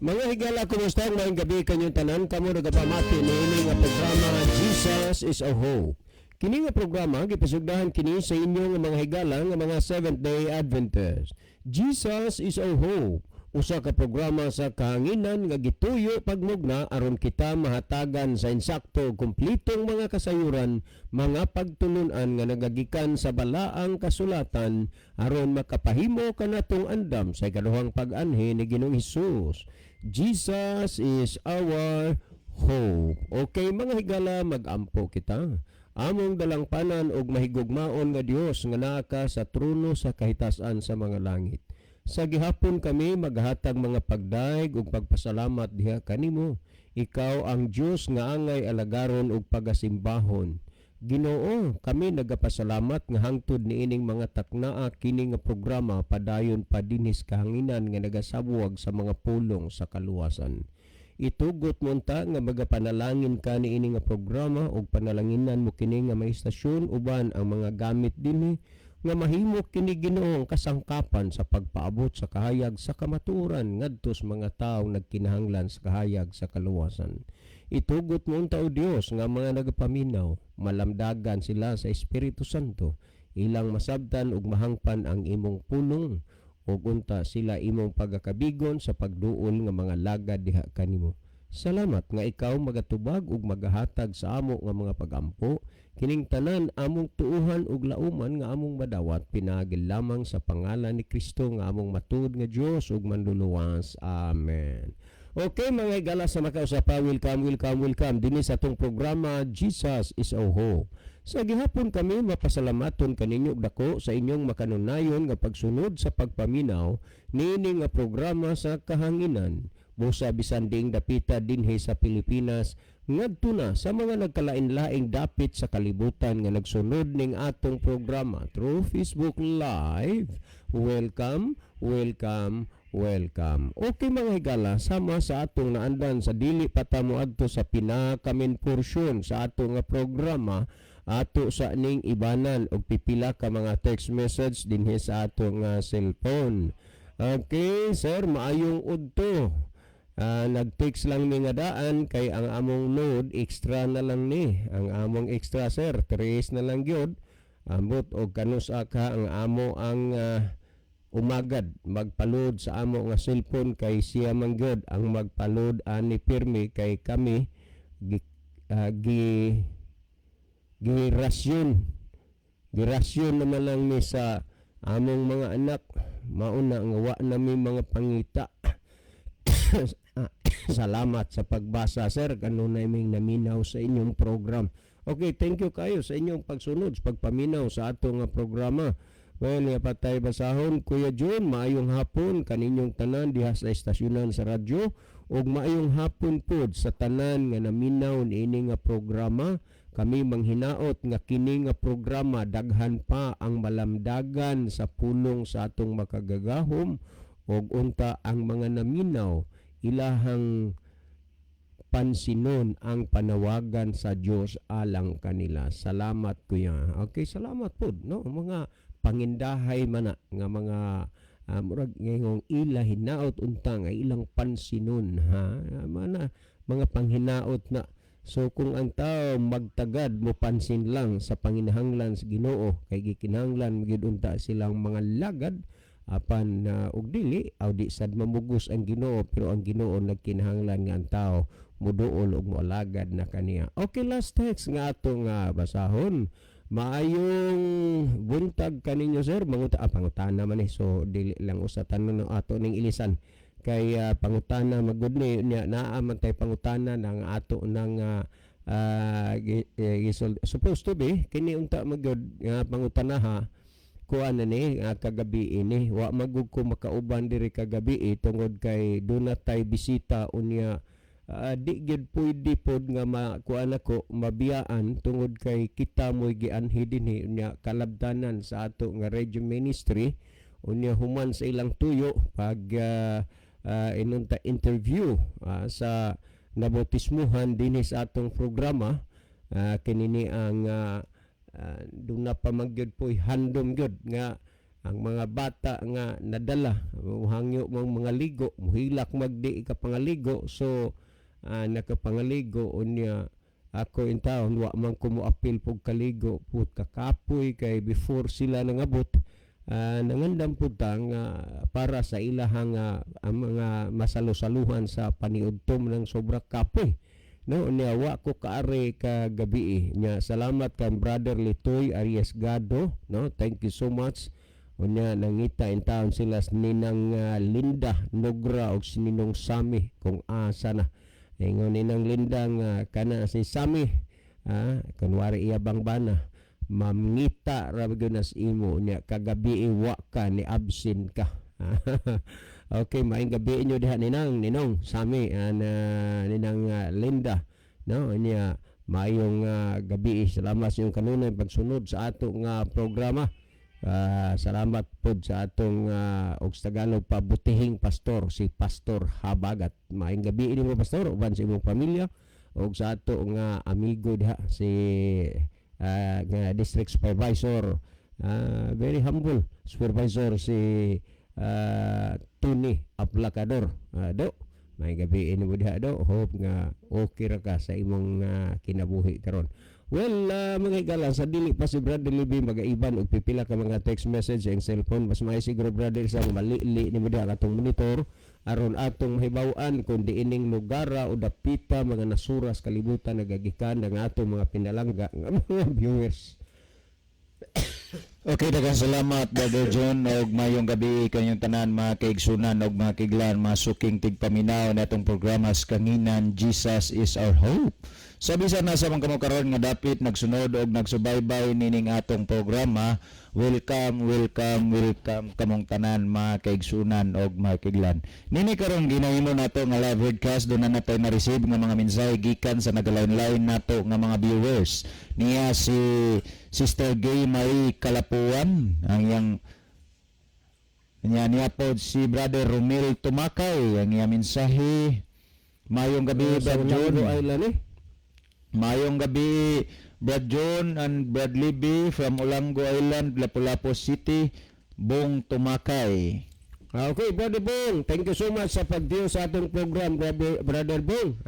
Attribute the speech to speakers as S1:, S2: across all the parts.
S1: Mga higala, kumusta? Ngayong gabi kanyang tanan, kamo nagapamati niini nga programa Jesus is a Hope. Kini nga programa gipasugdahan kini sa inyong mga higala nga mga Seventh-day Adventist. Jesus is a Hope. Usa ka programa sa kahanginan nga gituyo pagmugna aron kita mahatagan sa insakto kumplitong mga kasayuran, mga pagtulunan nga nagagikan sa balaang kasulatan aron makapahimo kanatong andam sa ikaduhang pag-anhi ni Ginoong Hesus. Jesus is our hope. Okay mga higala, mag-ampo kita. Among dalangpanan og mahigugmaon nga Dios nga naa ka sa trono sa kahitasan sa mga langit. Sa gihapon kami maghatag mga pagdaig ug pagpasalamat diha kanimo. Ikaw ang Dios nga angay alagaron ug pagasimbahon. Ginoo, kami nagapasalamat nga hangtod niining mga taknaa kini nga programa padayon pa dinhis kahanginan nga nagasabwag sa mga pulong sa kaluwasan. Itugot mo ta nga magapanalangin ka niini nga programa ug panalanginan mo kini nga may istasyon uban ang mga gamit dinhi nga mahimo kini Ginoo ang kasangkapan sa pagpaabot sa kahayag sa kamatuoran ngadto sa mga tawo nagkinahanglan sa kahayag sa kaluwasan. Itugot mo unta o Dios nga mga nagapaminaw, malamdagan sila sa Espiritu Santo, ilang masabtan ug mahangpan ang imong pulong ug unta sila imong pagakabigon sa pagduol nga mga lagad diha kanimo. Salamat nga ikaw magatubag ug magahatag sa amo nga mga pagampo, kining tanan among tuuhan ug lauman nga among madawat pinagil lamang sa pangalan ni Kristo nga among matud nga Dios ug manluluwas. Amen. Okay mga higala sa makausapa, welcome dinhi sa atong programa Jesus is our Hope. Sa gihapon kami mapasalamaton kaninyo dako sa inyong makanunayon nga pagsunod sa pagpaminaw niini nga programa sa kahanginan. Busa bisan ding dapita dinhi sa Pilipinas ngadto na sa mga nagkalain-laing dapit sa kalibutan nga nagsunod ning atong programa through Facebook Live. Welcome. Okay mga higala, sama sa atong naandan sa dili pa ta moadto sa pinakamin porsyon sa atong nga programa, ato sa ning ibanan og pipila ka mga text message dinhi sa atong cellphone. Okay, sir, maayong udto. Nag-text lang ni nga daan kay ang among load extra na lang ni. Ang among extra sir, 3 na lang gyud. Ambot og kanus ka ang amo ang umagad magpaload sa amo nga cellphone kay siya man gyud ang magpaload ani pirmi kay kami girasyon naman lang ni sa among mga anak. Mauna nga wa nami mga pangita. Salamat sa pagbasa sir, kanunay may naminaw sa inyong program. Okay, thank you kayo sa inyong pagsunod sa pagpaminaw sa atong programa. Well, patay basahon Kuya John, maayong hapon kaninyong tanan diha sa estasyonan sa radyo ug maayong hapon pod sa tanan nga naminaw niini nga programa. Kami manghinaot nga kini nga programa daghan pa ang malamdagan sa pulong sa atong makagagahom ug unta ang mga naminaw ilahang pansinon ang panawagan sa Dios alang kanila. Salamat kuya. Okay, salamat po no mga pangindahay man nga mga murag ngayong ila hinaot unta nga ilang pansinon ha mana mga panghinaot na. So kung ang tao magtagad mo pansin lang sa panginahanglan sa Ginoo kay gikinahanglan gid unta silang mga lagad apan og dili aw di sad mamugos ang Ginoo, pero ang Ginoo nagkinahanglan nga ang tao muduol og moalagad na kaniya. Okay, last text nga atong basahon. Maayong buntag kaninyo sir, pangutana man so dili lang usa tanon ato ning ilisan kay pangutana magud ni naa man tay pangutana nang ato nang supposed to be kini unta magud nga pangutanaha kuan na ni kagabi ini wa magug ko makauban diri kagabi tungod kay duna tay bisita unya di gid pwede pod nga makuan ako mabiyaan tungod kay kita moy gianhi dinhi unya kalabtanan sa ato nga radio ministry unya human sa ilang tuyo pag inunta interview sa nabotismuhan dinhi sa atong programa kini ni ang doon na pamagyod po'y handom gyud nga ang mga bata nga nadala hangyo mga ligo muhilak magdi ka pangaligo so nakapangaligo unya ako in town wa man ko moapil pug kaligo put kakapoy kay before sila nangabot nangandam pud ta nga para sa ilahang ang mga masalusaluhan sa paniudtom ng sobra kapoy no unya wa ko kaari ka gabi nya salamat kay brother Litoy Arias Gado no thank you so much. Unya nangita in town sila ninang Linda Nogra og sininong Sami kung asa na. Ingon ninang Linda nga kana si Sami kunwari iya bangbana mamngita ra gyud imo nya kagabi wa ka ni absent ka. Okay, maayong gabi inyo diha ninong Sami ninang Linda no unya maayong gabi salamat sa inyong kanunay pagsunod sa ato nga programa. Salamat po sa atong og Tagalog pabutihing pastor si Pastor Habagat. Maayong gabi ini mo pastor uban sa imong pamilya og sa ato nga amigo diha si nga district supervisor very humble supervisor si Tony Aplacador. Do maayong gabi ini mo diha do hope nga okay ra ka sa imong kinabuhi karon. Well, mga higala, sa dili pa si Brother Libby mag-aiban og pipila ka mga text message ang cellphone. Mas may siguro brother isang malili ni mo diha katong monitor aron atong mahibaw-an kung diining lugara o dapita mga nasuras kalibutan nagagikan ng atong mga pinalangga nga mga viewers.
S2: Okay, daghang salamat Brother John og mayong gabi kanyang tanan mga kaigsunan og mga kiglan mga suking tigpaminaw natong programa sa kanginan Jesus is our hope. Sa bisan na sa mga kamo karon nga dapit nagsunod og nagsubaybay nining atong programa, welcome kamong tanan mga kaigsunan og mga kiglan. Nini karon ginahimo nato nga live broadcast do na nato na-receive nga mga mensahe gikan sa nagalain-lain nato nga mga viewers. Niya si Sister Gay Marie Kalapuan ang yang niya pod si Brother Romel Tumakay ang iya mensahe. Mayong gabi Brother John Island Mayong gabi Brad John and Brad Libby from Olango Island, Lapu-Lapu City, Bong Tumakay.
S1: Okay, Brother Bong, thank you so much sa pag-view sa atong program, Brother Bong.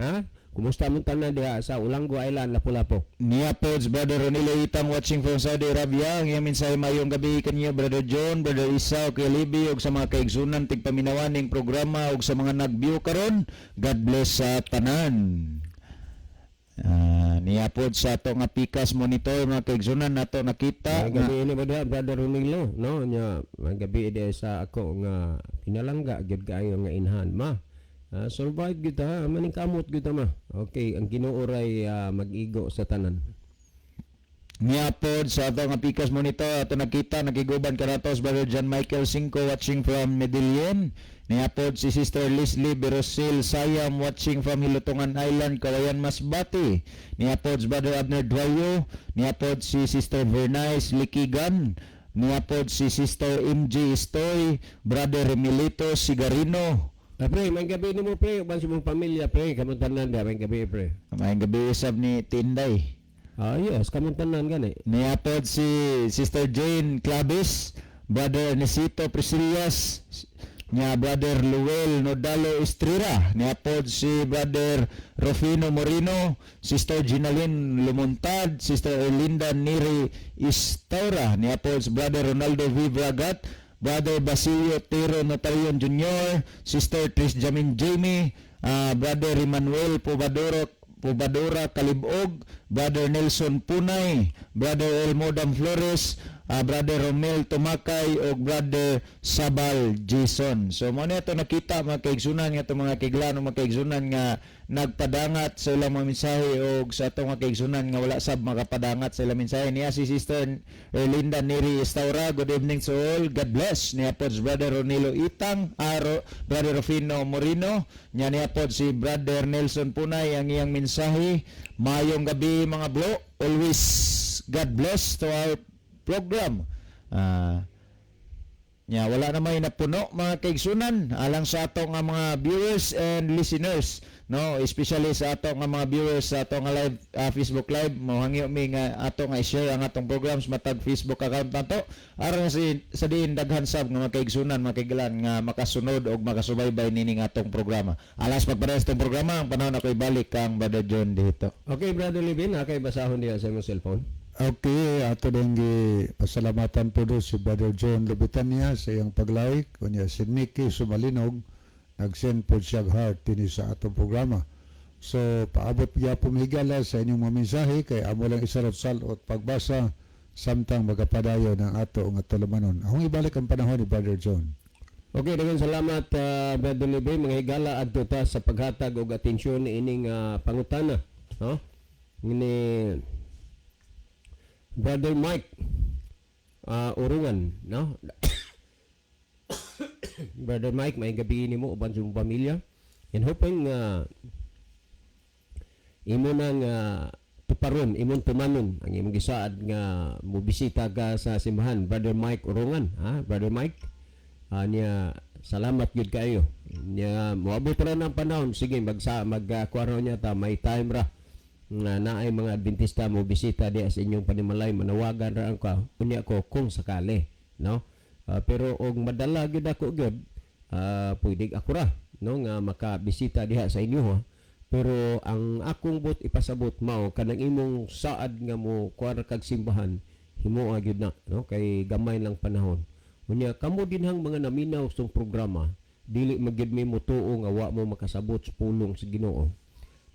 S1: Kumusta mo tanan diha sa Olango Island, Lapu-Lapu?
S2: Niya pods Brother Ronilo Itang watching from Saudi Arabia. Ang iyang mensahe mayong gabi kanyo Brother John, Brother Isa, Kuya Libby ug sa mga kaigsunan tigpaminawan ning programa ug sa mga nag-view karon. God bless sa tanan. Niya pod sa ato nga pikas monitor mga kaigsunan nato nakita
S1: nga gabi ini ba Brother Ronilo no nya gabi ide sa ako nga pinalangga gyud kaayo nga inhan ma survive gyud ha maning kamot gyud ma okay ang Ginoo ray mag-igo sa tanan.
S2: Niya pod sa ato nga pikas monitor ato nakita nakiguban karatos Brother John Michael Cinco watching from Medellin. Niya pod si Sister Leslie Berosil Sayam watching from Hilutungan Island, Kawayan Masbate. Niya pod Brother Abner Dwayo. Niya pod si Sister Vernice Likigan. Niya pod si Sister MJ Estoy, Brother Remilito Sigarino.
S1: Pre, may gabi ni mo pre, uban sa mong pamilya pre, kamong tanan da may gabi pre.
S2: May gabi usab ni Tinday.
S1: Yes, kamong tanan gani.
S2: Niya pod si Sister Jane Clavis, Brother Ernesito Priscillas, niya Brother Luel Nodalo Estrera, niya pod si Brother Rufino Moreno, Sister Ginalyn Lumuntad, Sister Erlinda Neri Istaura, niya pod si Brother Ronaldo Vibragat, Brother Basilio Tiro Notarion Jr., Sister Tris Jamin Jamie, Brother Emmanuel Pobadora Kalibog, Brother Nelson Punay, Brother Elmodam Flores, Brother Romel Tumakay o Brother Sabal Jason. So mo na ito nakita mga kaigsunan nga itong mga kiglan o mga kaigsunan nga nagpadangat sa ilang mga mensahe o sa itong mga kaigsunan nga wala sab makapadangat sa ilang mensahe. Niya si Sister Erlinda Neri Estaura, good evening to all, God bless. Niya po si Brother Ronilo Itang, Brother Rufino Moreno, niya po si Brother Nelson Punay ang iyang mensahe. Mayong gabi mga bro, always God bless to our program. Nya wala na may napuno mga kaigsunan alang sa ato nga mga viewers and listeners, no, especially sa ato nga mga viewers sa ato nga live Facebook live. Mohangyo mi nga ato nga i-share ang atong programs matag Facebook account nato aron sa diin daghan sab nga mga kaigsunan mga kaigalan nga makasunod og makasubaybay nini nga atong programa. Alas pagparehas tong programa ang panahon ako ibalik kang Brother John dito.
S1: Okay, Brother Levin, kay basahon diya sa imong cellphone.
S3: Okay, ato din pasalamatan po do si Brother John Lubitania sa iyang pag-like. Kunya si Mickey Sumalinog, nag-send po siya heart din sa atong programa. So, paabot niya pumigala sa inyong mga mensahe kay amo lang isarot-salot pagbasa samtang magapadayo ng ato nga tulumanon. Akong ibalik ang panahon ni Brother John.
S1: Okay, daghang salamat Brother Levin, mga higala adto ta sa paghatag og atensyon ining pangutana, no? Ini Brother Mike Urungan, no? Brother Mike, may gabi nimo uban sa imong pamilya. And hoping imo nang tuparon, imong tumanon ang imong gisaad nga mobisita ka sa simbahan. Brother Mike Urungan, Brother Mike, niya salamat gyud kayo. Niya moabot ra ng panahon, sige magkuwaro niya ta, may time ra nga naay mga Adventista mo bisita diya sa inyong panimalay, manawagan ra ka unya ko kung sakali, no? Pero og madala gyud ako gyud, pwede ako ra, no, nga makabisita diha sa inyo, ha? Pero ang akong bot ipasabot mao kanang imong saad nga mo kuwar kag simbahan himuha gyud na, no, kay gamay lang panahon. Unya kamo dinhang mga naminaw sa programa, dili magyud mi mo tuo nga wa mo makasabot sa pulong sa Ginoo.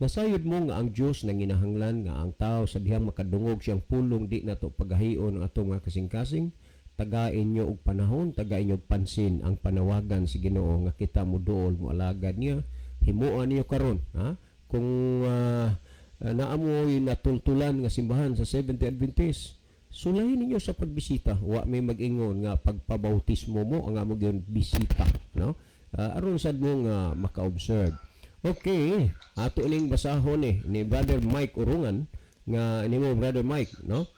S1: Nasayod mo nga ang Dios nang ginahanglan nga ang tao sa dihang makadungog siyang pulong di nato pagahion ang atong mga kasing-kasing. Tagain nyo og panahon, tagain nyo og pansin ang panawagan si Ginoo nga kita mo duol mo alagad niya. Himuan niyo karon, ha? Kung naamoy natultulan nga simbahan sa Seventh-day Adventist, sulayin ninyo sa pagbisita. Wa may mag-ingon nga pagpabautismo mo ang amo gyud bisita, no? Aron sad mo nga maka-observe. Okay, ato ning basahon ni Brother Mike Urungan nga nimo Brother Mike, no?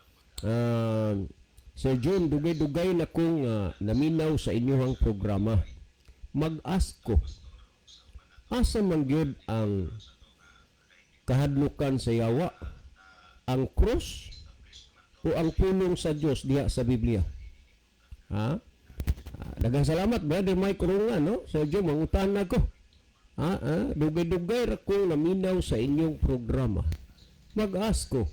S1: Sir John, dugay-dugay na kong naminaw sa inyong programa. Mag-ask ko, asa man gyud ang kahadlukan sa yawa? Ang cross o ang pulong sa Dios diha sa Biblia? Ha? Daghang salamat Brother Mike Urungan, no? Sir John, mangutana ko. Dugay-dugay ra ko naminaw sa inyong programa. Mag-ask ko,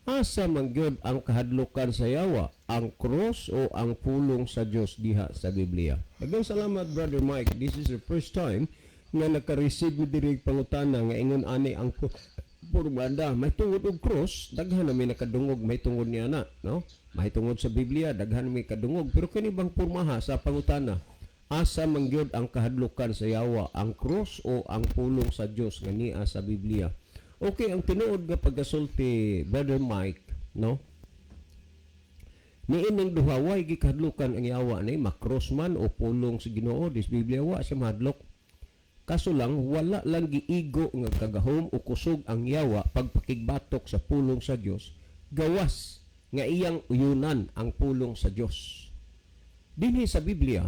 S1: asa man gyud ang kahadlukan sa yawa, ang cross o ang pulong sa Dios diha sa Biblia? Daghang salamat Brother Mike. This is the first time nga naka-receive mi diri pangutana nga ingon ani ang pormada may tungod og cross, daghan na may nakadungog may tungod niya na, no? May tungod sa Biblia, daghan may kadungog, pero kani bang pormaha sa pangutana? Asa man gyud ang kahadlukan sa yawa, ang cross o ang pulong sa Dios nga niya sa Biblia? Okay, ang tinuod nga pagkasulti Brother Mike, no? Niining duha way gikahadlukan ang yawa ni makross man o pulong sa Ginoo dis Biblia wa siya mahadlok. Kaso lang wala lang giigo nga kagahom o kusog ang yawa pagpakigbatok sa pulong sa Dios, gawas nga iyang uyunan ang pulong sa Dios. Dinhi sa Biblia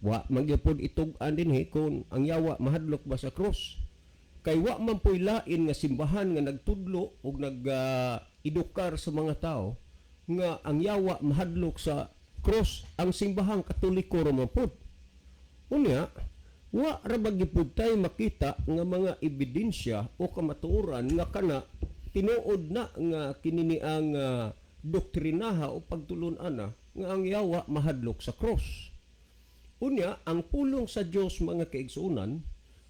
S1: wa magyapod itug-an dinhi kung ang yawa mahadlok ba sa cross. Kay wa man poy lain nga simbahan nga nagtudlo ug edukar sa mga tao nga ang yawa mahadlok sa cross. Ang simbahang Katoliko ra man pod. Unya, wa ra bagipud tay makita nga mga ebidensya o kamatuoran nga kana tinuod na nga kinini ang doktrinaha o pagtulon-ana nga ang yawa mahadlok sa cross. Unya, ang pulong sa Dios mga kaigsunan,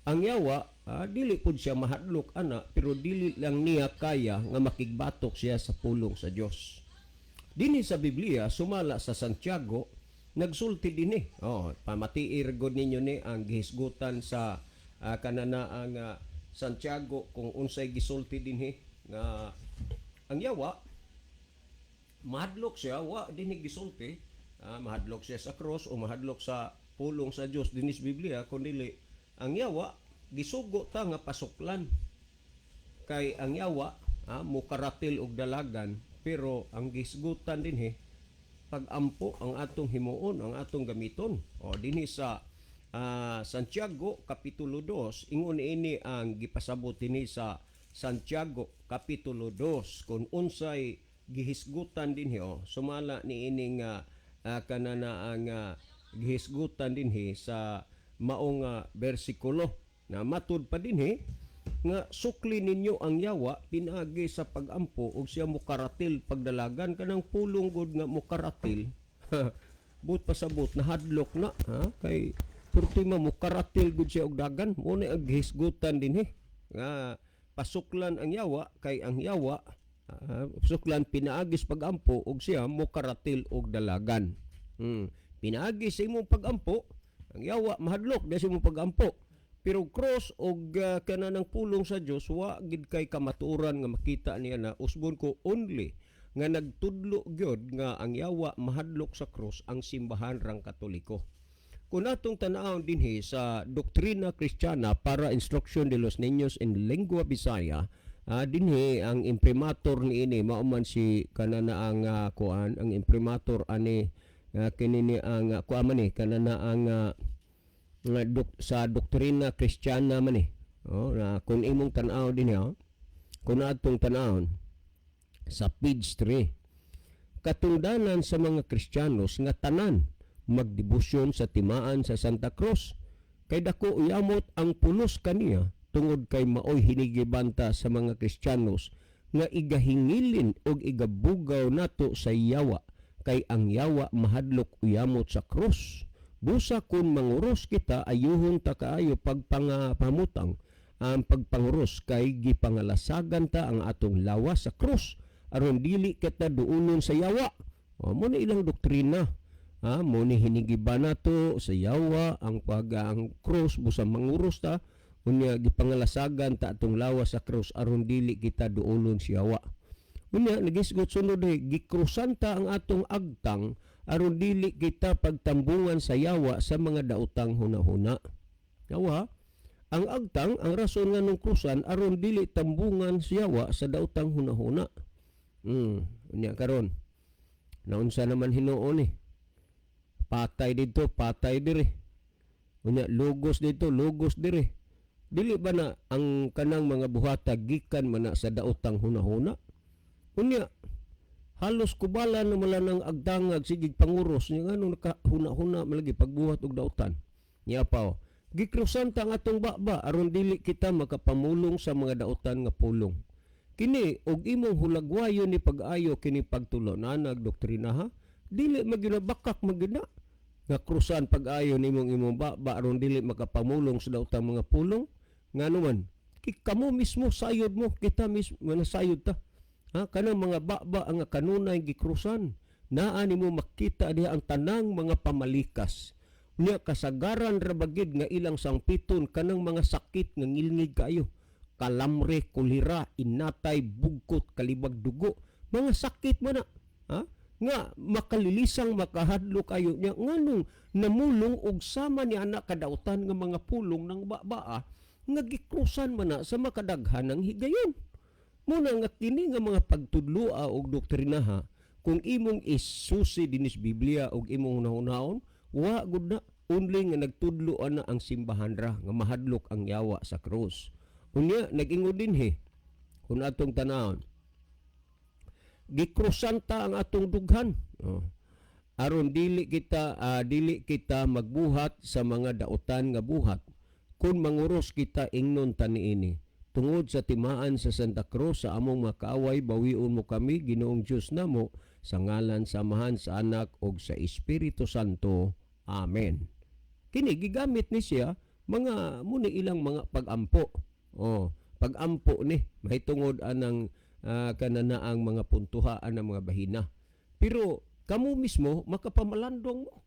S1: ang yawa dili pud siya mahadlok ana, pero dili lang niya kaya nga makigbatok siya sa pulong sa Dios. Dinhi sa Biblia sumala sa Santiago nagsulti dinhi. Pamatiir gud ninyo ni ang gihisgutan sa kanana ang Santiago kung unsay gisulti dinhi nga ang yawa mahadlok siya, wa dinhi gisulti mahadlok siya sa cross o mahadlok sa pulong sa Dios dinhi sa Biblia, kundi ang yawa gisugo ta nga pasuklan. Kay ang yawa mukaratil og dalagan, pero ang gisgutan dinhi pag-ampo ang atong himuon, ang atong gamiton. O dinhi sa Santiago kapitulo 2, ingon ini ang gipasabot dinhi sa Santiago kapitulo 2 kung unsay gihisgutan dinhi sumala ni ining kanana ang gihisgutan dinhi sa maong bersikulo na matud pa dinhi nga sukli ninyo ang yawa pinaagi sa pagampo ug siya mukaratil pagdalagan kanang pulong gud nga mukaratil but pasabot na hadlok na kay purtima mukaratil gud siya og dagan mo na ang gihisgutan dinhi nga pasuklan ang yawa kay ang yawa pasuklan pinaagis pagampo ug siya mukaratil og dalagan. Pinaagi sa imong pagampo ang yawa mahadlok dahil sa imong pagampo. Pero cross og kananang pulong sa Dios wa gid kay kamatuoran nga makita niya na usbon ko only nga nagtudlo gyud nga ang yawa mahadlok sa cross ang simbahan rang Katoliko. Kung atong tan-awon dinhi sa Doktrina Kristiyana para Instruction de los Niños in Lengua Bisaya, dinhi ang imprimatur niini mao man si kanana ang kuan ang imprimatur ani kinini ang kuan man ni kanana ang sa Doktrina Kristiyana man na kung imong tan-aw din kung atong tan-awon sa page 3 katungdanan sa mga Kristiyanos nga tanan magdebosyon sa timaan sa Santa Cruz kay dako uyamot ang pulos kaniya tungod kay maoy hinigibanta sa mga Kristiyanos nga igahingilin og igabugaw nato sa yawa kay ang yawa mahadlok uyamot sa krus. Busa kung manguros kita ayuhon ta kaayo pagpangapamutang ang pagpanguros kay gipangalasagan ta ang atong lawas sa krus aron dili kita duunon sa yawa. Mo na ilang doktrina. Mo ni hinigiban nato sa yawa ang ang krus busa manguros ta unya gipangalasagan ta atong lawas sa krus aron dili kita duunon sa yawa. Unya nagisgot sunod gikrusan ta ang atong agtang aron dili kita pagtambungan sa yawa sa mga daotang hunahuna. Yawa, ang agtang ang rason nga nung krusan aron dili tambungan sa yawa sa daotang hunahuna. Unya karon. Naunsa naman hinuon patay dito, patay dire. Unya lugos dito, lugos dire. Dili ba na ang kanang mga buhata gikan man na sa daotang hunahuna? Unya halos kubala na mala ng agdangag sigig panguros nga nung nakahuna-huna malagi pagbuhat og dautan. Niya pa gikrusan ta ang atong baba aron dili kita makapamulong sa mga dautan nga pulong. Kini og imong hulagwayo ni pag-ayo kini pagtulo na nagdoktrina dili maginabakak magina nga krusan pag-ayo nimong imong baba aron dili makapamulong sa daotang mga pulong nganuman kamo mismo sayod mo kita mismo manasayod ta. Kanang mga baba ang kanunay gikrusan naa nimo makita diha ang tanang mga pamalikas niya kasagaran ra bagid nga ilang sangpiton kanang mga sakit nga ngilngig kayo kalamre, kolera, inatay, bugkot, kalibag dugo mga sakit man nga makalilisang makahadlo kayo niya nganong namulong og sama ni anak kadautan nga mga pulong ng baba nga gikrusan man na sa makadaghan ng higayon. Muna nga kini nga mga pagtudloa og doktrina kung imong isusi dinis Biblia og imong hunahunahon wa gud na only nga nagtudloan na ang simbahan ra nga mahadlok ang yawa sa krus. Unya nag-ingon dinhi kun atong tanawon gikrusan ta ang atong dughan aron dili kita magbuhat sa mga daotan nga buhat kun manguros kita ingnon ta niini. Tungod sa timaan sa Santa Cruz sa among makaaway, bawiun mo kami, Ginoong Diyos namo, sa ngalan, samahan sa anak o sa Espiritu Santo. Amen. Kini, gigamit ni siya, mga muni ilang mga pagampo. Pagampo ni, may tungod anang kananaang mga puntuhaan ng mga bahina. Pero, kamo mismo, makapamalandong mo.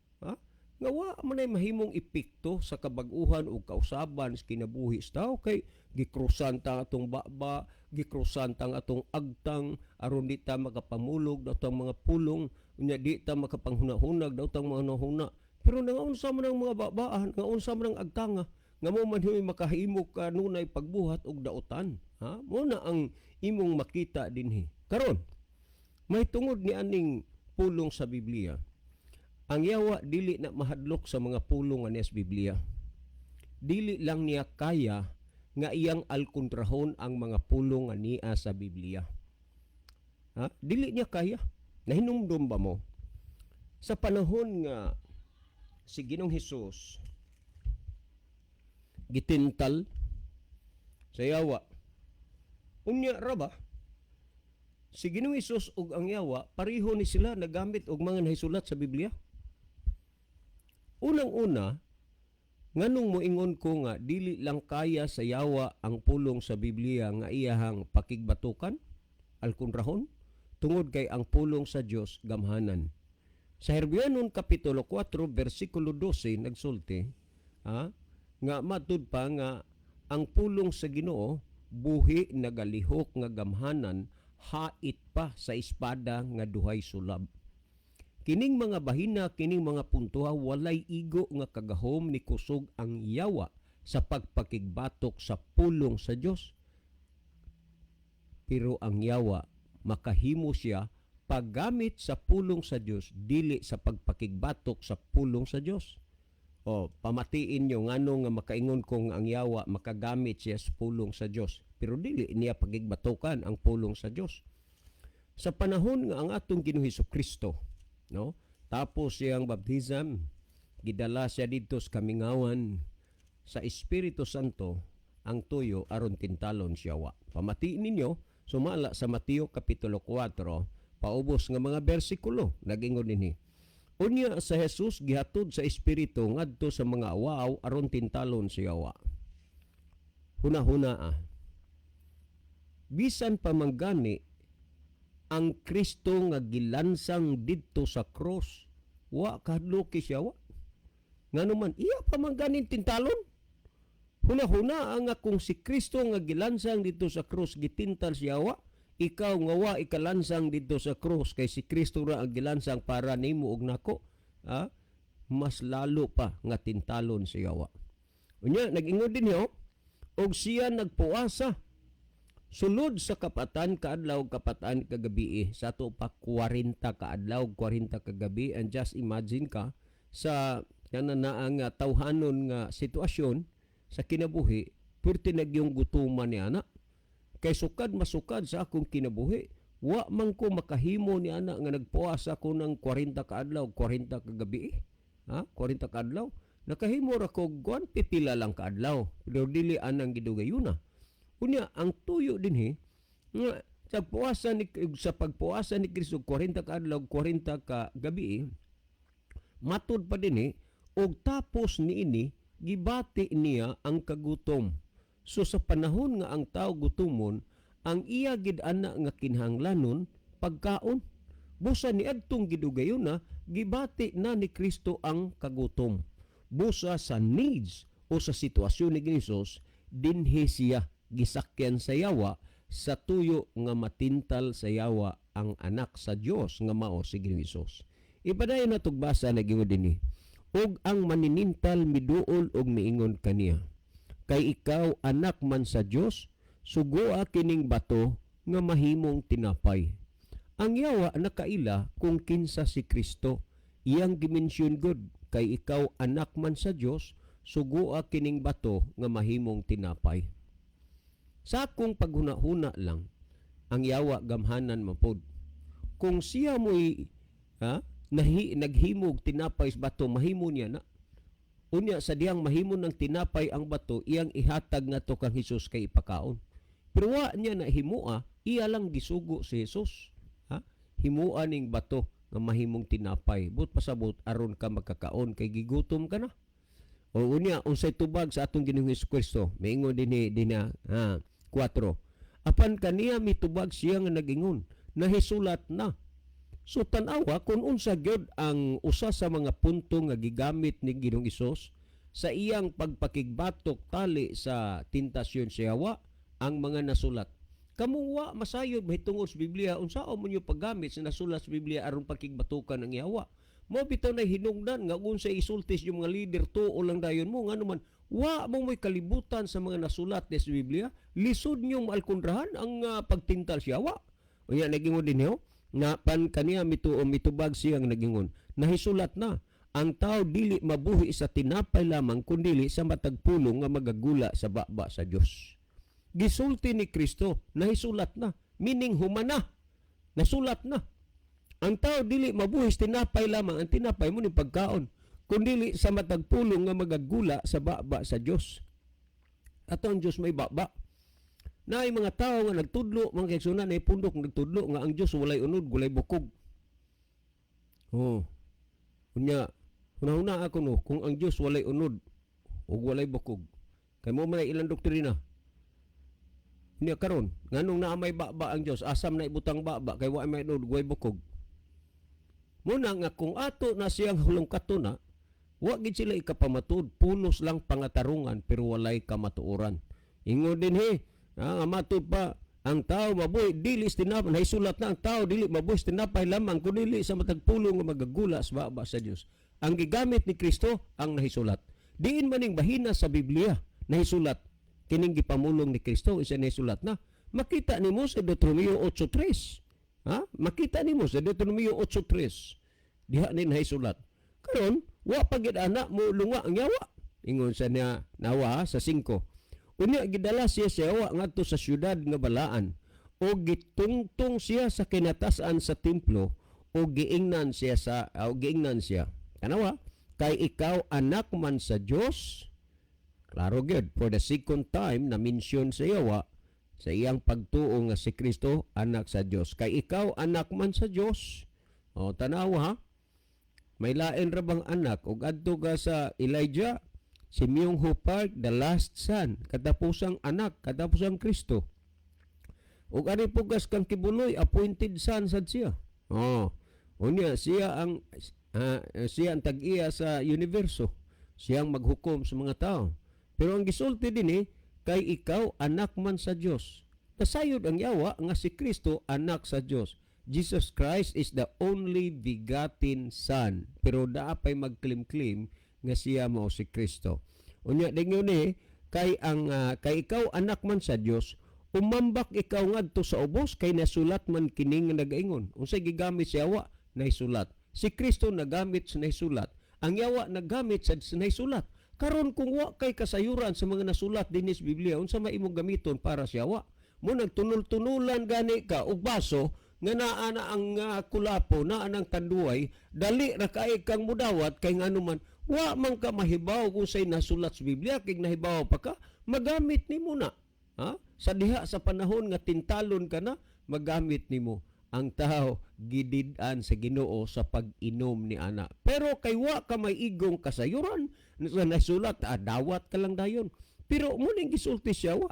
S1: Nga wa man ay mahimong epekto sa kabag-uhan o kausaban sa kinabuhi sa tao kay gikrusan ta atong baba, gikrusan ta atong agtang aron di ta makapamulog daw tang mga pulong unya di ta makapanghunahunag daw tang mga hunahuna. Pero nangaunsa man ang mga babaan, nangaunsa man ang agtanga nga mo man himoy makahimok kanunay pagbuhat og daotan. Mo na ang imong makita dinhi. Karon may tungod ni aning pulong sa Biblia, ang yawa dili na mahadlok sa mga pulong nga sa Biblia. Dili lang niya kaya nga iyang alkontrahon ang mga pulong nga niya sa Biblia. Ha? Dili niya kaya. Nahinumdum ba mo? Sa panahon nga si Ginoong Hesus gitintal sa yawa, unya ra ba? Si Ginoong Hesus ug ang yawa, pareho ni sila nagamit og mga nahisulat sa Biblia. Unang-una, nganong moingon ko nga dili lang kaya sa yawa ang pulong sa Biblia nga iyahang pakigbatukan, alkunrahon, tungod kay ang pulong sa Dios gamhanan. Sa Hebreanon Kapitulo 4, versikulo 12, nagsulti, nga matud pa nga ang pulong sa Ginoo buhi nagalihok nga gamhanan, hait pa sa espada nga duhay sulab. Kining mga bahina, kining mga puntuha, walay igo nga kagahom ni kusog ang yawa sa pagpakigbatok sa pulong sa Dios. Pero ang yawa, makahimo siya paggamit sa pulong sa Dios, dili sa pagpakigbatok sa pulong sa Dios. O, pamatiin nyo ngano nga makaingon kong ang yawa makagamit siya sa pulong sa Dios, pero dili niya pagigbatukan ang pulong sa Dios. Sa panahon nga ang atong Ginoong Hesukristo, no? Tapos siyang baptism, gidala siya dito sa kamingawan sa Espiritu Santo, ang tuyo aron tintalon siya wa. Pamatiin ninyo, sumala sa Mateo Kapitulo 4, paubos nga mga bersikulo, nagingon dinhi. Unya sa Jesus gihatod sa Espiritu ngadto sa mga awaaw aron tintalon siya wa. Huna-huna bisan pa manggani ang Kristo nga gilansang didto sa cross, wa kahadloki siya wa. Ngano man iya pa mangganin tintalon? Huna-huna nga kung si Kristo nga gilansang didto sa cross gitintal siya wa, ikaw nga wa ikalansang didto sa cross kay si Kristo ra ang gilansang para nimo ug nako, mas lalo pa nga tintalon siya wa. Unya nag-ingon din niyo og siya nagpuasa sulod sa kapatan kaadlaw kapatan kagabi sa ato pa 40 kaadlaw 40 kagabi, and just imagine ka sa kananaang tawhanon nga sitwasyon sa kinabuhi, perti nagyong gutuman ni ana. Kay sukad masukad sa akong kinabuhi, wa man ko makahimo ni ana nga nagpuasa ko ng 40 kaadlaw 40 kagabi. 40 kaadlaw. Nakahimo ra ko guan pipila lang kaadlaw, pero dili anang gidugayuna. Unya ang tuyo dinhi nga sa pagpuasa ni Kristo 40 ka adlaw 40 ka gabi, matud pa dinhi og tapos niini gibati niya ang kagutom. So sa panahon nga ang tao gutomon, ang iya gid ana nga kinahanglanon pagkaon. Busa ni adtong gidugayuna, gibati na ni Kristo ang kagutom. Busa sa needs o sa sitwasyon ni Hesus, dinhi siya gisakyan sa yawa sa tuyo nga matintal sa yawa ang anak sa Dios nga mao si Hesus. Ipadayon na tugbasa na gingon dinhi. Og ang maninintal miduol og miingon kaniya, kay ikaw anak man sa Dios, sugoa kining bato nga mahimong tinapay. Ang yawa nakaila kung kinsa si Kristo, iyang dimensyon god, kay ikaw anak man sa Dios, sugoa kining bato nga mahimong tinapay. Sa akong paghuna-huna lang, ang yawa gamhanan mapod. Kung siya mo'y naghimog tinapay sa bato, mahimo niya na. Unya sa diyang mahimo ng tinapay ang bato, iyang ihatag na to kang Hesus kay ipakaon. Pero wa niya na himua, iya lang gisugo si Hesus. Himua ning bato nga mahimong tinapay. But pasabot aron ka magkakaon kay gigutom ka na. O unya unsay tubag sa atong Ginoong Hesukristo, maingon dinhi 4. Apan kaniya mitubag siya nga nagingon, nahisulat na. So tan-awa kung unsa gyud ang usa sa mga punto nga gigamit ni Ginoong Hesus sa iyang pagpakigbatok tali sa tentasyon sa yawa, ang mga nasulat. Kamuwa masayod mahitungod sa Biblia, unsaon mo niyo paggamit sa nasulat sa Biblia aron pakigbatukan ang yawa. Mo bitaw na hinungdan nga unsa isultis yung mga leader tuo lang dayon mo ngano man wa mo mo'y kalibutan sa mga nasulat sa Biblia, lisod niyong maalkundrahan ang pagtintal sa yawa. Unya nagingon din niyo, nga pan kaniya mituom mitubag siyang nagingon. Nahisulat na, ang tao dili mabuhi sa tinapay lamang kundi sa matag pulong nga magagula sa baba sa Dios. Gisulti ni Kristo, nahisulat na, meaning humana. Nasulat na. Ang tao dili mabuhi sa tinapay lamang, ang tinapay mo ni pagkaon, kundi sa matag pulong nga magagula sa baba sa Dios. At ang Dios may baba. Na ay mga tao nga nagtudlo, mga kaigsunan ay pundok nagtudlo nga ang Dios walay unod, walay bukog. Oh. Unya, hunahuna ako no, kung ang Dios walay unod o walay bukog. Kay mo man ilang doktrina. Unya karon, nganong naa may baba ang Dios, asam na ibutang baba kay wa may unod, walay bukog. Muna nga kung ato na siyang hulong katuna, wa gid sila ikapamatud, pulos lang pangatarungan pero walay kamatuoran. Ingon din nga matud pa, ang tao mabuhi dili sa tinapay, nahisulat na ang tao dili mabuhi sa tinapay lamang kundi sa matag pulong nga magagula sa baba sa Dios. Ang gigamit ni Kristo ang nahisulat. Diin maning bahina sa Biblia nahisulat kining gipamulong ni Kristo isa nahisulat na. Makita nimo sa Deuteronomio 8:3. Ha? Makita nimo sa Deuteronomio 8:3. Diha ni nahisulat. Karon wa pagid ana mo lunga ang yawa. Ingon sa niya nawa sa 5. Unya gidala siya sa yawa ngadto sa syudad nga balaan o gitungtong siya sa kinatasan sa templo o giingnan siya kanawa kay ikaw anak man sa Dios. Klaro gyud for the second time na mention sa yawa sa iyang pagtuo nga si Kristo anak sa Dios. Kay ikaw anak man sa Dios. O tanawa may lain ra bang anak ug adto ka sa Elijah si Myung-ho Park, the last son, katapusang anak, katapusang Kristo. Ug ani pugas kang kibuloy, appointed son sad siya. Unya siya ang tag-iya sa universo. Siyang maghukom sa mga tao. Pero ang gisulti din kay ikaw anak man sa Dios. Nasayod ang yawa nga si Kristo anak sa Dios. Jesus Christ is the only begotten Son. Pero daapay magklim-klim nga siya mao si Kristo. Unya dingon kay ikaw anak man sa Dios, umambak ikaw ngadto sa ubos kay nasulat man kini nga nagaingon. Unsay gigamit sa yawa nahisulat. Si Kristo nagamit sa nahisulat. Ang yawa nagamit sa nahisulat. Karon kung wa kay kasayuran sa mga nasulat dinis Biblia, unsa may imong gamiton para sa yawa? Mo nagtunul-tunulan gani ka og baso nga naa na ang kulapo, naa nang tanduay, dali ra kay kang mudawat kay nganuman wa man ka mahibaw kung say nasulat sa Biblia kay nahibaw pa ka, magamit nimo na. Sa diha sa panahon nga tintalon ka na, magamit nimo. Ang tao gidid-an sa Ginoo sa pag-inom ni ana. Pero kay wa ka may igong kasayuran sa nasulat, dawat ka lang dayon. Pero muning gisulti siya wa.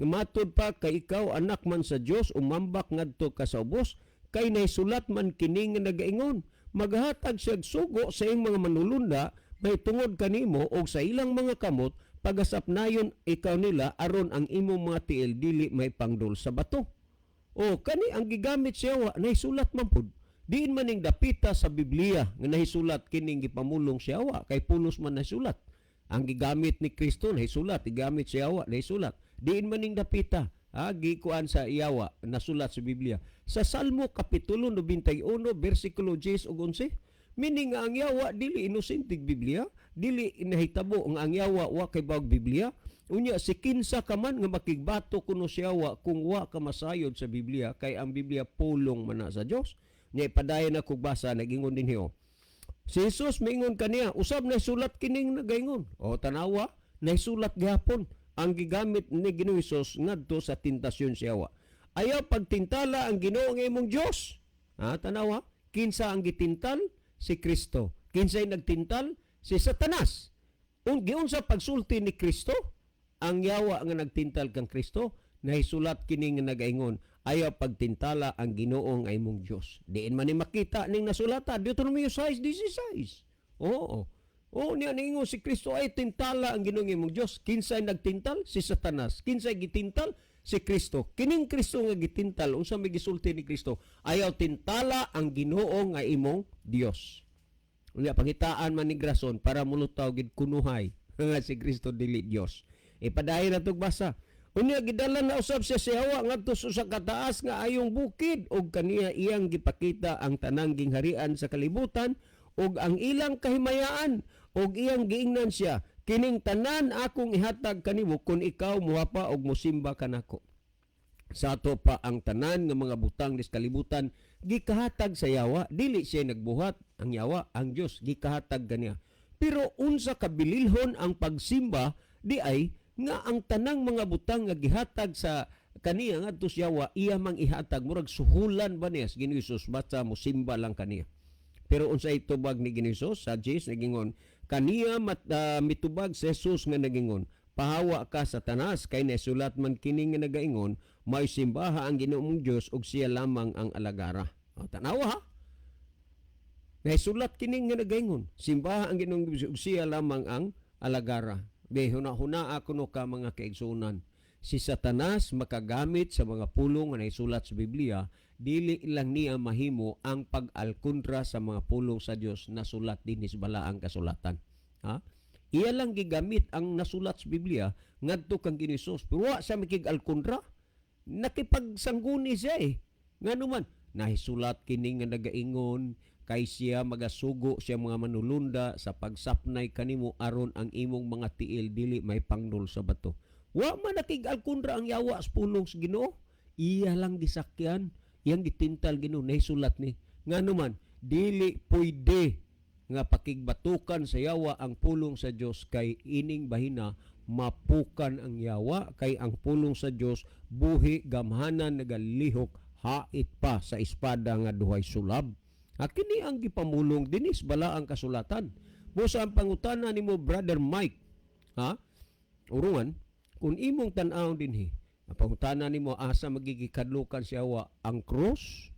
S1: Matod pa kay ikaw anak man sa Dios, umambak ngadto ka sa ubos kay naisulat man kini nga nagaingon. Maghatag siya sugo sa iyong mga manulunda may tungod kanimo o sa ilang mga kamot pagasapnayon ikaw nila aron ang imong mga tiil dili may pangdol sa bato. O kani ang gigamit siya wa nahisulat man pud. Diin maning dapita sa Biblia nga nahisulat kining gipamulong siya wa kay pulos man nahisulat. Ang gigamit ni Kristo nahisulat, gigamit siya wa nahisulat. Diin maning dapita gikuan sa iyawa nasulat sa Biblia. Sa Salmo kapitulo 91 bersikulo 10 ug 11, meaning nga ang yawa dili inusintig Biblia, dili nahitabo ang yawa wa kay bawag Biblia. Unya si kinsa ka man nga makigbato kuno siya wa kung wa ka masayod sa Biblia kay ang Biblia pulong man na sa Dios. Nya ipadayon ako basa nagingon din hiyo. Si Jesus mingon kaniya, usab na sulat kining nagaingon. O tanawa, naisulat gihapon ang gigamit ni Ginoong Hesus ngadto sa tentasyon siya wa. Ayaw pagtintala ang Ginoo nga imong Dios. Tanawa, kinsa ang gitintal? Si Kristo. Kinsay nagtintal? Si Satanas. Giunsa pagsulti ni Kristo? Ang yawa nga nagtintal kang Kristo, nahisulat kini nga nagaingon, ayaw pagtintala ang Ginoo nga imong Dios. Diin man ni makita ning nasulata Deuteronomio 6:16. Oo. Niya ningon si Kristo ay tintala ang Ginoo nga imong Dios. Kinsay nagtintal? Si Satanas. Kinsay gitintal? Si Kristo. Kining Kristo nga gitintal, unsa may gisulti ni Kristo? Ayaw tintala ang Ginoo nga imong Dios. Unya pangitaan man ni grason para mulutaw gid kunuhay nga si Kristo dili Dios. Ipadayon natog basa. Unya gidala na usab siya sa yawa ngadto sa kataas nga ayong bukid ug kaniya iyang gipakita ang tanang gingharian sa kalibutan ug ang ilang kahimayaan ug iyang giingnan siya, kining tanan akong ihatag kanimo kung ikaw muhapa og mosimba kanako. Sa ato pa ang tanan nga mga butang dis kalibutan gikahatag sa yawa, dili siya nagbuhat ang yawa, ang Dios gikahatag kaniya. Pero unsa kabililhon ang pagsimba di ay nga ang tanang mga butang nga gihatag sa kaniya ngadto sa yawa iya mang ihatag murag suhulan ba niya sa Ginoong Hesus basta mosimba lang kaniya. Pero unsa itubag ni Ginoong Hesus sa Jesus nagingon kaniya mitubag sa Jesus nga nagingon pahawa ka Satanas kay nasulat man kini nga nagaingon may simbaha ang Ginoong Dios ug siya lamang ang alagara. O, tanawa ha. Nasulat kini nga nagaingon simbaha ang Ginoong Dios ug siya lamang ang alagara. Huna ako no ka mga kaigsunan. Si Satanas makagamit sa mga pulong nga naisulat sa Biblia, dili lang niya mahimo ang pag-alkundra sa mga pulong sa Dios na sulat din sa balaang kasulatan. Ha? Iya lang gigamit ang nasulat sa Biblia ngadto kang Ginoong pero wa sa makig-alkundra. Nakipagsangguni siya Nga naman, nahisulat kini nga nagaingon kay siya magasugo siya mga manulunda sa pagsapnay kanimo aron ang imong mga tiil dili may pangnul sa bato. Wa man nakig-alkundra ang yawa sa pulong sa Ginoo. Iya lang gisakyan, iyang gitintal Ginoo nahisulat ni. Nga naman, dili pwede nga pakigbatukan sa yawa ang pulong sa Dios kay ining bahina mapukan ang yawa kay ang pulong sa Dios buhi gamhanan nagalihok hait pa sa espada nga duhay sulab. Kini ang gipamulong dinis bala ang kasulatan. Busa ang pangutana nimo Brother Mike, ha? Urungan kung imong tan-aw dinhi, ang pangutana nimo asa magigikadlukan sa yawa ang cross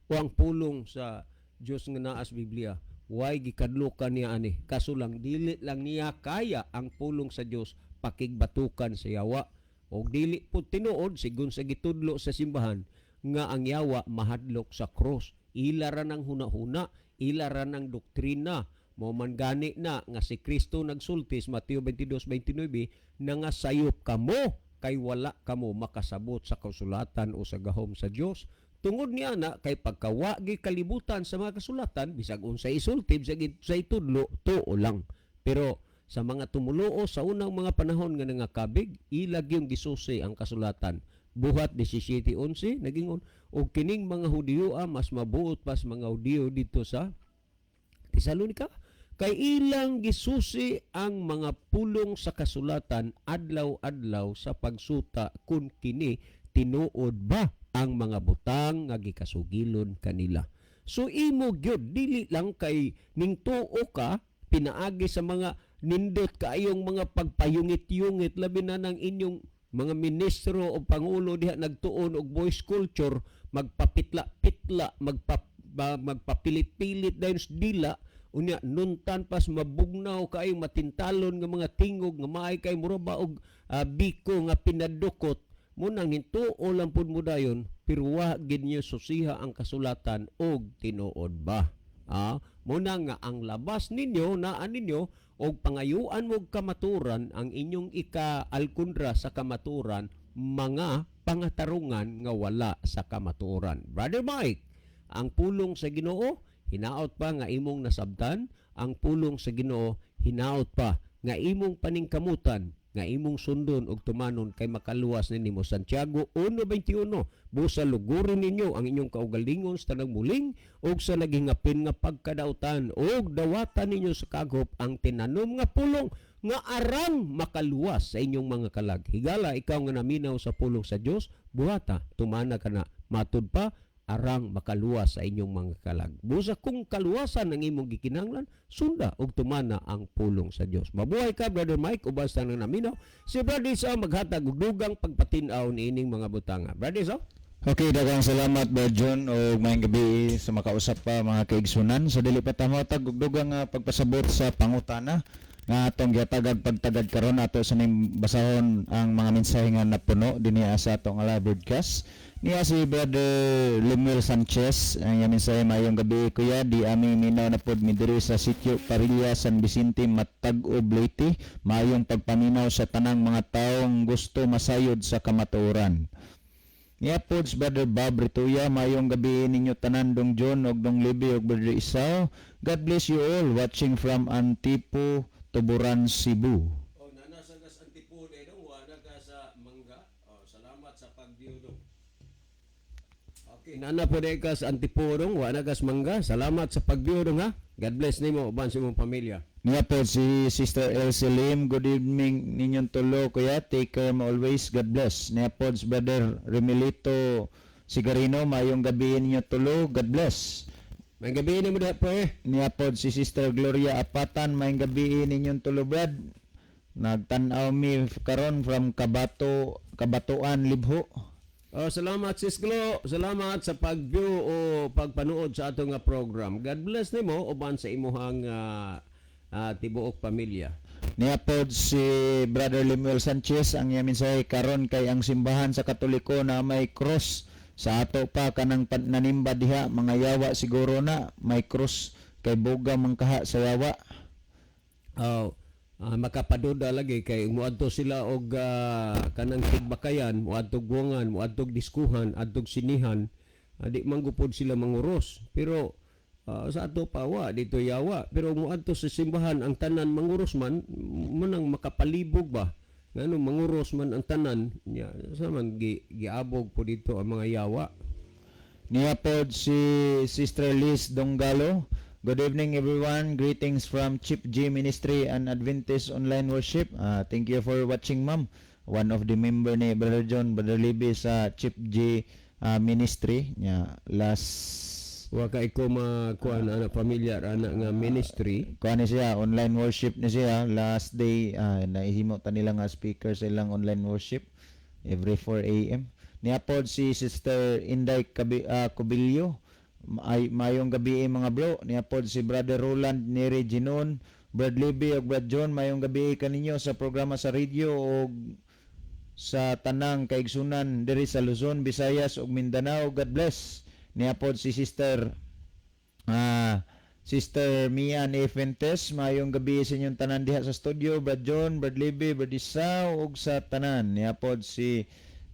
S1: o ang pulong sa Dios nga naa sa Biblia. Way gikadlukan niya ani kaso lang dili lang niya kaya ang pulong sa Dios pakigbatukan sa yawa o dili po tinuod sigon sa gitudlo sa simbahan nga ang yawa mahadlok sa cross. Ila ra ng hunahuna, ila ra ng doktrina. Mo man gani na nga si Kristo nagsultis Mateo 22:29 na nga sayop kamo kay wala kamo makasabot sa kasulatan o sa gahom sa Dios. Tungod niya na kay pagkawagi kalibutan sa mga kasulatan bisag unsay isultib sa itudlo tuo lang. Pero sa mga tumuluo sa unang mga panahon nga nangakabig, ilag yung gisusi ang kasulatan. Buhat 17:11 nagingon og kining mga Hudiyo mas mabuot pas mga Hudiyo dito sa Tesalonica kay ilang gisusi ang mga pulong sa kasulatan adlaw-adlaw sa pagsuta kun kini tinuod ba ang mga butang nga gikasugilon kanila. So imo gyud dili lang kay ning tuo ka pinaagi sa mga nindot kaayong mga pagpayungit-yungit labi na ng inyong mga ministro o pangulo diha nagtuon og voice culture, magpapitla-pitla, magpapilit-pilit dayon sa dila, unya nuntan pas mabugnaw kaayong matintalon nga mga tingog nga maay kay muraba og biko nga pinadukot. Munang hintuo lang pud mo dayon, pero wa gid niyo susiha ang kasulatan og tinuod ba. Muna nga ang labas ninyo, naan ninyo, og pangayuan mo kamaturan ang inyong ika-alkundra sa kamaturan, mga pangatarungan nga wala sa kamaturan. Brother Mike, ang pulong sa Ginoo, hinaot pa nga imong nasabtan, ang pulong sa Ginoo, hinaot pa nga imong paningkamutan, nga imong sundon og tumanon kay makaluwas ninyo. Santiago 1:21, busa lugurin ninyo ang inyong kaugalingon sa tanang muling og sa naghingapin nga pagkadautan og dawatan ninyo sa kagop ang tinanom nga pulong nga arang makaluwas sa inyong mga kalag. Higala ikaw nga naminaw sa pulong sa Dios, buhata tumana ka na matud pa arang makaluwas sa inyong mga kalag. Busa kung kaluwasan ang imong gikinahanglan, sunda og tumana ang pulong sa Dios. Mabuhay ka Brother Mike, ubas ta nang naminaw. Si Brother Isa maghatag og dugang pagpatin-aw niining mga butanga. Brother Isa?
S2: Okay, daghang salamat Brother John o maayong gabi sa makausap pa mga kaigsunan. So dili pa ta matag og dugang pagpasabot sa pangutana nga atong gihatagag pagtagad karon ato sa ning basahon ang mga mensahe nga napuno dinhi sa atong live broadcast. Niya si Brother Lemuel Sanchez ang yamin sa mayong gabi kuya di aming minaw na pod mi diri sa sitio Parilla San Vicente Matag-Ub Leyte mayong pagpaminaw sa tanang mga taong gusto masayod sa kamatuoran. Niya pod si Brother Bob Rituya mayong gabi ninyo tanan dong John og dong Libby og Brother Isaw. God bless you all watching from Antipo, Tuburan, Cebu.
S1: Oh, nasa gas Antipode dong, wala ka sa Mangga. Oh, salamat sa pag-view dong. Okay, nana po ka sa Antipode dong, wala ka sa Mangga. Salamat sa pag-view dong ha. God bless nimo uban sa imong pamilya.
S2: Niya po si Sister Elsie Lim. Good evening ninyong tulo kuya. Take care mo always. God bless. Niya po si Brother Remilito Sigarino. Mayong gabi ninyo tulo. God bless.
S1: May gabi na mo dahil po eh.
S2: Niya po si Sister Gloria Apatan. Mayong gabi ninyong tulo brad. Nagtanaw mi karon from Kabatuan, Libho.
S1: Oh, salamat Sis Glo. Salamat sa pag-view o pagpanood sa atong nga program. God bless nimo uban sa imuhang tibuok pamilya.
S2: Niya po si Brother Lemuel Sanchez. Ang yamin sa karon kay ang simbahan sa Katoliko na may cross. Sa ato pa kanang nanimba diha mga yawa siguro na may cross kay buga mangkaha sa yawa.
S1: Oh, makapaduda lagi kay muadto sila og kanang tigbakayan, muadto guwangan, muadto diskuhan, adtog sinihan, di manggupod sila manguros. Pero sa ato pa wa dito yawa, pero muadto sa simbahan ang tanan manguros man manang makapalibog ba. Ngano manguros man ang tanan nya sa man giabog po dito ang mga yawa.
S2: Niya po si Sister Liz Donggalo. Good evening everyone. Greetings from Chip G Ministry and Adventist Online Worship. Thank you for watching ma'am. One of the member ni Brother John, Brother Libby sa Chip G Ministry. Last
S1: Wa kay ko makuan anak pamilya anak nga ministry.
S2: kuan ni siya online worship ni siya last day naihimo ta nila nga speaker sa ilang online worship every 4 AM. Niya pod si Sister Inday Cubillo. Mayong gabi mga bro. Niya pod si Brother Roland Neri Ginon, Brad Libby ug Brad John. Mayong gabi kaninyo sa programa sa radio ug sa tanang kaigsunan diri sa Luzon, Visayas ug Mindanao. God bless. Niya pod si Sister Mia Nefentes. Mayong gabi sa inyong tanan diha sa studio. Brad John, Brad Libby, Brad Isaw ug sa tanan. Niya pod si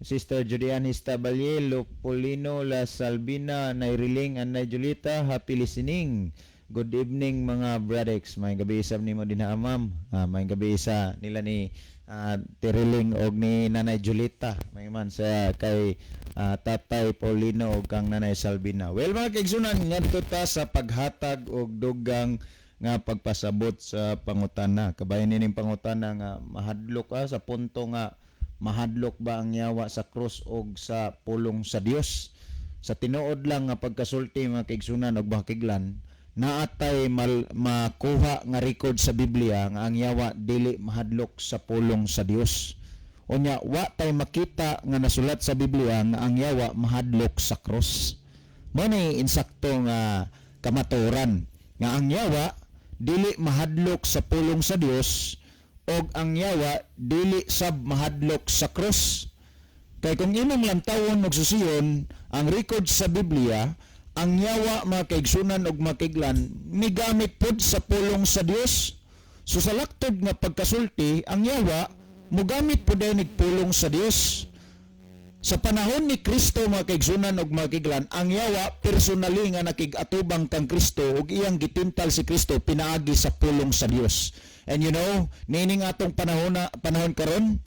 S2: Sister Julianista Balyel, Polino, La Salbina, Nairiling, and Julita. Happy listening. Good evening mga bradex. May gabi sa nimo din ha ma'am. May gabi sa nila ni Tiriling og ni Nanay Julita. May man sa kay Tatay Paulino og kang Nanay Salbina. Well mga kaigsunan ngadto ta sa paghatag og dugang nga pagpasabot sa pangutana. Kabayan nining pangutana nga mahadlok sa punto nga mahadlok ba ang yawa sa krus og sa pulong sa Dios. Sa tinuod lang nga pagkasulti mga kaigsunan og bakiglan naatay makuha nga record sa Biblia nga ang yawa dili mahadlok sa pulong sa Dios. Unya wa tay makita nga nasulat sa Biblia nga ang yawa mahadlok sa cross. Mao ni insakto nga kamatuoran nga ang yawa dili mahadlok sa pulong sa Dios og ang yawa dili sab mahadlok sa cross. Kay kung imong lantawon og susiyon ang record sa Biblia, ang yawa mga kaigsunan og makiglan migamit pod sa pulong sa Dios. So sa laktod nga pagkasulti, ang yawa mogamit pod ay pulong sa Dios. Sa panahon ni Kristo mga kaigsunan og makiglan, ang yawa personally nga nakigatubang kang Kristo ug iyang gitintal si Kristo pinaagi sa pulong sa Dios. And you know, nining atong panahon karon,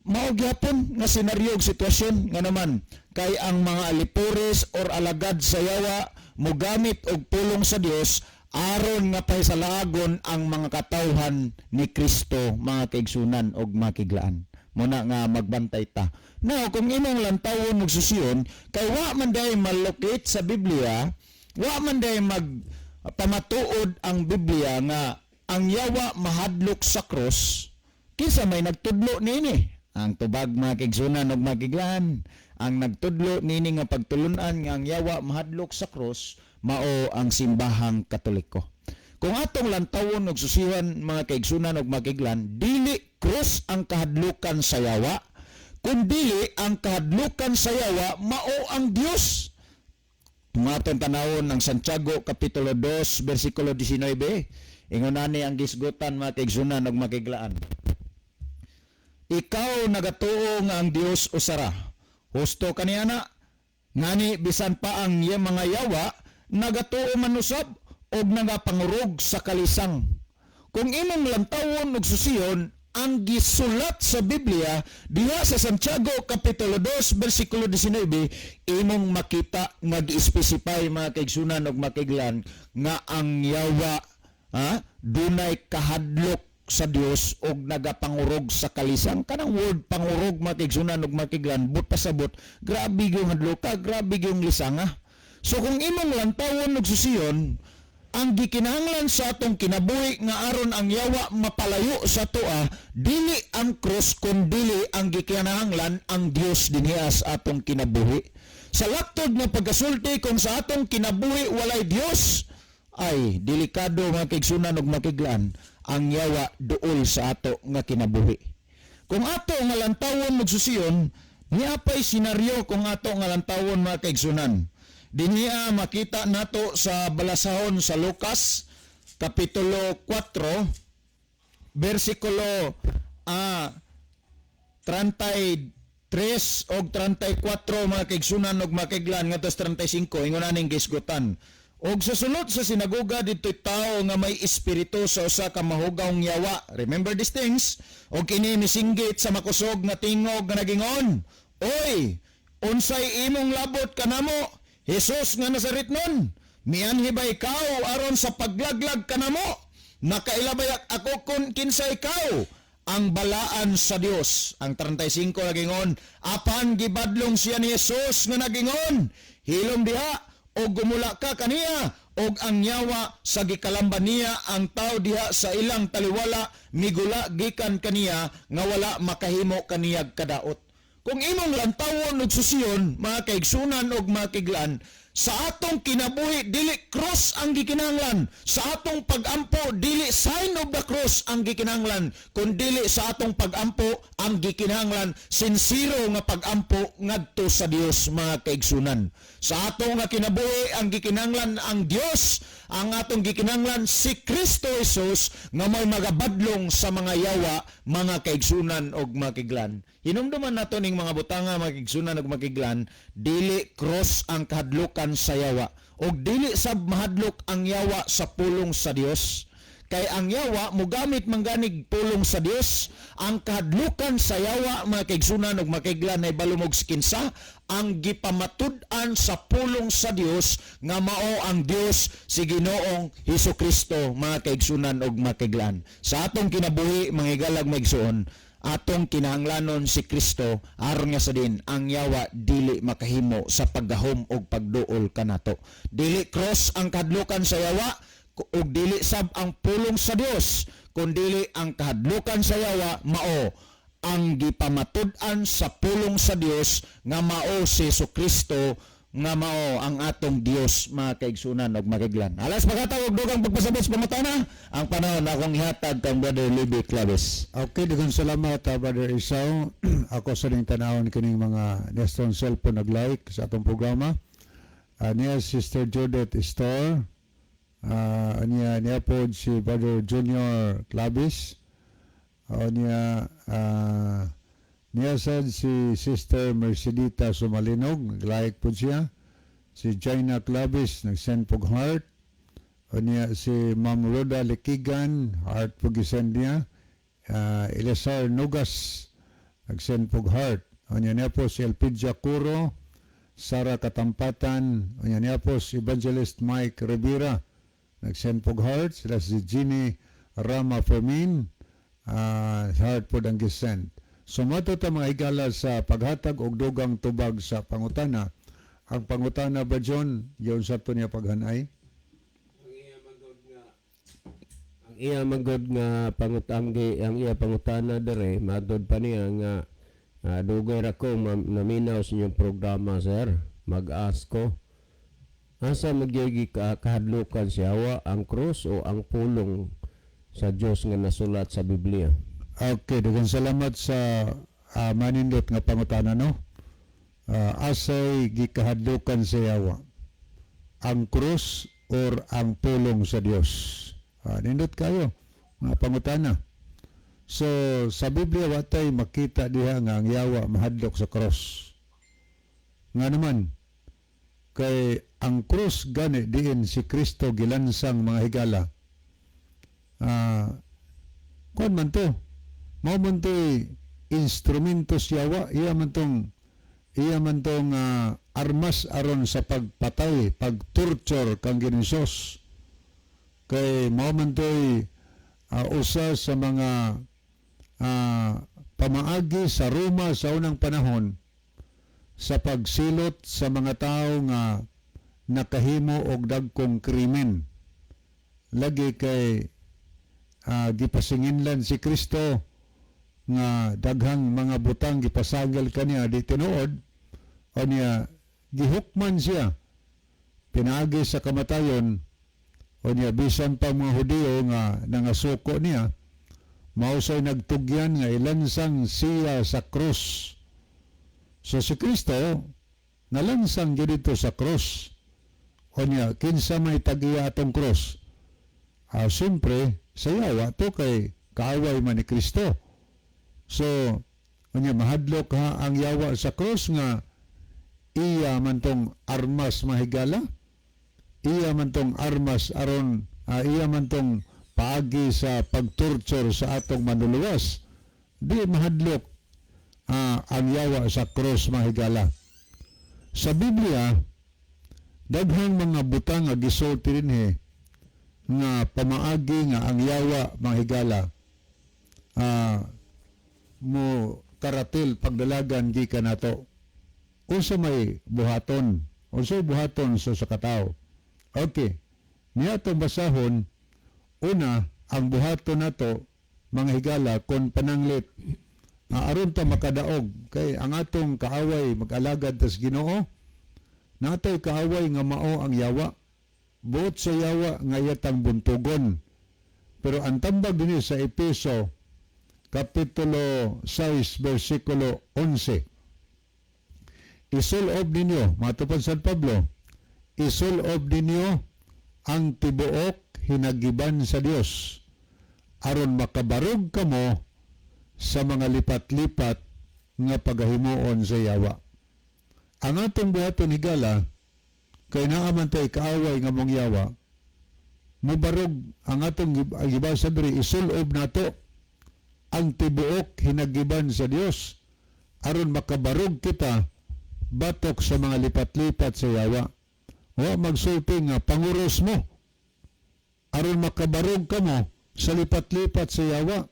S2: mao gyapon nga senaryo ug sitwasyon nga naman kay ang mga alipores or alagad sa yawa mogamit og pulong sa Dios aron nga pahisalaagon ang mga katawhan ni Kristo mga kaigsunan og makiglaan. Muna nga magbantay ta. Now, kung imong lantawon og susiyon kay wa man day malocate sa Biblia, wa man day magpamatuod ang Biblia nga ang yawa mahadlok sa cross, kinsa may nagtudlo nini? Ang tubag mga kaigsunan og makiglaan, ang nagtudlo nini nga pagtulunan nga ang yawa mahadlok sa cross mao ang simbahang Katoliko. Kung atong lantawon og susihan mga kaigsunan og makiglan, dili cross ang kahadlukan sa yawa, kundi ang kahadlukan sa yawa mao ang Dios. Tumaton tanawon ng Santiago Kapitulo 2, versikulo 19, ingon ani ang gisgutan mga kaigsunan og makiglaan. Ikaw nagatuo nga ang Dios usara. Husto kaniya na, ngani bisan pa ang iya mga yawa, nagatuo man usab og nagapangurog sa kalisang. Kung imong lantawon og susiyon, ang gisulat sa Biblia diha sa Santiago Kapitulo 2 versikulo 19, imong makita nga gi-specify mga kaigsunan og makiglan nga ang yawa dunay kahadlok sa Dios og nagapangurog sa kalisang. Kanang word pangurog mga kaigsunan og makiglan, but pasabot, grabe yung hadloka, grabe yung lisanga. So kung imong lantawon og susiyon, ang gikinahanglan sa atong kinabuhi nga aron ang yawa mapalayo sa toa, dili ang cross kundi ang gikinahanglan ang Dios dinhi sa atong kinabuhi. Sa laktod nga pagkasulti kung sa atong kinabuhi walay Dios, ay delikado mga kaigsunan ug makiglan ang yawa duol sa ato nga kinabuhi. Kung ato nga lantawon magsusiyon, niya pa'y senaryo kung ato nga lantawon mga kaigsunan. Dinya makita nato sa balasahon sa Lucas Kapitulo 4 versikulo 33 og 34 mga kaigsunan og makiglan ngadto 35 ingon aning gisgutan. Og sa sulod sa sinagoga dito'y tao nga may espiritu sa usa ka mahugawng yawa. Remember these things? Og kini misinggit sa makusog nga tingog nga nagingon, "Oy, unsay imong labot kanamo? Jesus nga Nazaretnon, mianhi ba ikaw aron sa paglaglag kanamo? Nakailabay ako kun kinsa ikaw?" Ang balaan sa Dios. Ang 35 nagingon, apan gibadlong siya ni Jesus nga nagingon, "Hilom diha o gumula ka kaniya." Og ang yawa sa gikalamban niya ang tao diha sa ilang taliwala migula gikan kaniya nga wala makahimo kaniyag kadaot. Kung imong lantawon og susiyon, mga kaigsunan og makiglan, sa atong kinabuhi dili cross ang gikinahanglan, sa atong pagampo dili sign of the cross ang gikinahanglan, kundi sa atong pagampo ang gikinahanglan sincero nga pagampo ngadto sa Dios mga kaigsunan. Sa atong nga kinabuhi ang gikinahanglan ang Dios, ang atong gikinahanglan si Kristo Jesus nga may magabadlong sa mga yawa mga kaigsunan og makiglan. Hinumduman nato ning mga butanga mga kaigsunan ug makiglan, dili cross ang kahadlukan sa yawa og dili sab mahadlok ang yawa sa pulong sa Dios. Kay ang yawa mogamit mangganig pulong sa Dios, ang kahadlukan sa yawa mga kaigsunan ug makiglan ay balumog kinsa ang gipamatud-an sa pulong sa Dios nga mao ang Dios si Ginoong Hesukristo mga kaigsunan ug makiglan. Sa atong kinabuhi mga higalag maigsuon, atong kinahanglanon si Kristo aron nga sa din ang yawa dili makahimo sa paggahom og pagduol kanato. Dili cross ang kahadlukan sa yawa ug dili sab ang pulong sa Dios, kundi ang kahadlukan sa yawa mao ang gipamatud-an sa pulong sa Dios nga mao si Jesucristo nga mao ang atong Dios mga kaigsunan ug makiglan. Alas pagkatawag dugang pagpasabot sa pamatana, ang panahon akong ihatag kang Brother Libby Claves.
S3: Okay, daghang salamat Brother Isaw. Ako sa ning tanawon kining mga Neston cellphone nag-like sa atong programa. Niya Sister Judith Store. Niya po si Brother Junior Clavis. Niya sad si Sister Mercedita Sumalinog, nag-like po siya. Si Jaina Clavis, nag-send po heart. Niya si Ma'am Roda Likigan, heart po gisend niya. Elazar Nugas, nag-send po heart. Niya po si Elpidia Curo, Sara Katampatan. Niya po si Evangelist Mike Rivera, nag-send po heart. Sila si Ginny Rama Fermin, heart po ang gisend. Sumato ta mga higala sa paghatag og dugang tubag sa pangutana. Ang pangutana ba John, yun sa to niya paghanay?
S1: Ang iya magod nga pangutanggi, ang iya pangutana dere magod pa niya nga dugay ra ko naminaw sa inyong programa sir. Mag-ask ko Asa magyagi kahadlukan si Hawa, ang krus o ang pulong sa Dios nga nasulat sa Biblia?
S3: Okay, daghang salamat sa manindot nga pangutana, no? Asay gikahadlukan sa Yawa, ang krus or ang pulong sa Dios? Nindot kayo nga pangutana. So sa Biblia watay makita diha nga ang Yawa mahadlok sa cross. Nga naman kay ang krus gani diin si Kristo gilansang mga higala. Kuan man to, mao man to instrumento sa Yawa, iya man tong armas aron sa pagpatay, pagtorture kang Ginsos. Kay mao man to usa sa mga pamaagi sa Roma sa unang panahon sa pagsilot sa mga tao nga nakahimo og dagkong krimen. Lagi kay gipasinginlan si Kristo nga daghang mga butang gipasagal kaniya di tinuod o niya gihukman siya pinaagi sa kamatayon o niya bisan pa mga Hudiyo nga nangasuko niya mausay nagtugyan nga ilansang siya sa krus. So si Kristo nalansang dito sa krus o niya kinsa may tagiya atong krus. Siyempre sa Yawa to kay kaaway man ni Kristo. So unya mahadlok ang Yawa sa krus nga iya man tong armas mahigala, iya man tong armas aron iya man tong paagi sa pagtorture sa atong manluluwas. Di mahadlok ang Yawa sa krus mahigala. Sa Biblia daghang mga butang nga gisulti dinhi nga pamaagi nga ang Yawa mahigala mo karatil pagdalagan gikan nato. Unsa may buhaton? Unsay buhaton sa katao? Okay. Niya itong basahon, una, ang buhaton nato, mga higala, kon pananglit, aron ta makadaog. Kay ang atong kaaway, mag-alagad tas Ginoo, natoy kaaway nga mao ang Yawa. Buot sa Yawa nga yatang buntugon. Pero ang tambag din sa Epeso, Kapitulo 6, versikulo 11. Isulob ninyo, matupad San Pablo, isulob ninyo ang tibuok hinagiban sa Dios aron makabarog kamo sa mga lipat-lipat nga pagahimuon sa Yawa. Ang atong buhaton higala kay naaman tay kaaway nga mong Yawa, mubarog ang atong gibasa diri isulob nato ang tibuok hinagiban sa Dios aron makabarog kita batok sa mga lipat-lipat sa Yawa. Wa magsulti nga panguros mo aron makabarog ka mo sa lipat-lipat sa Yawa.